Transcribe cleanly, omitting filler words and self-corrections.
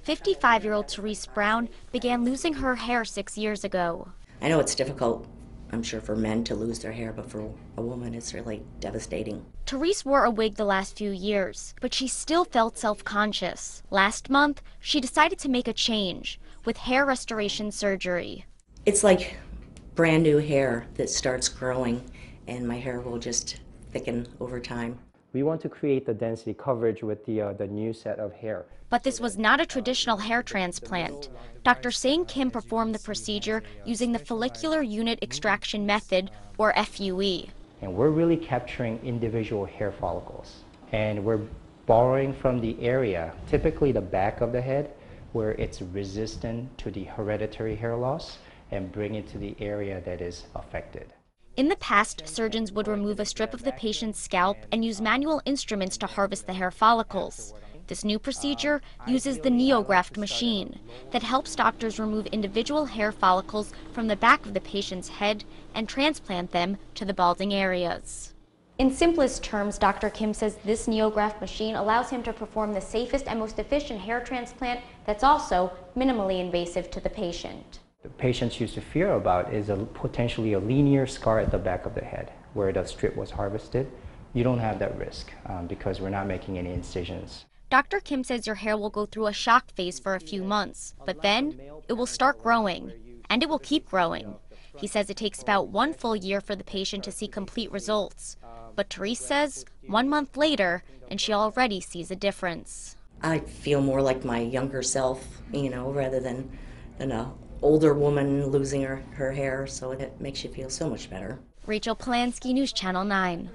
55-year-old Therese Brown began losing her hair 6 years ago. I know it's difficult, I'm sure, for men to lose their hair, but for a woman it's really devastating. Therese wore a wig the last few years, but she still felt self-conscious. Last month, she decided to make a change with hair restoration surgery. It's like brand new hair that starts growing, and my hair will just thicken over time. We want to create the density coverage with the new set of hair. But this was not a traditional hair transplant. Dr. Sang Kim performed the procedure using the follicular unit extraction method, or FUE. And we're really capturing individual hair follicles. And we're borrowing from the area, typically the back of the head, where it's resistant to the hereditary hair loss, and bring it to the area that is affected. In the past, surgeons would remove a strip of the patient's scalp and use manual instruments to harvest the hair follicles. This new procedure uses the NeoGraft machine that helps doctors remove individual hair follicles from the back of the patient's head and transplant them to the balding areas. In simplest terms, Dr. Kim says this NeoGraft machine allows him to perform the safest and most efficient hair transplant that's also minimally invasive to the patient. The patients used to fear about is potentially a linear scar at the back of the head where the strip was harvested. You don't have that risk because we're not making any incisions. Dr. Kim says your hair will go through a shock phase for a few months, but then it will start growing, and it will keep growing. He says it takes about 1 full year for the patient to see complete results. But Therese says 1 month later, and she already sees a difference. I feel more like my younger self, rather than a older woman losing her hair, so it makes you feel so much better. Rachel Polanski, News Channel 9.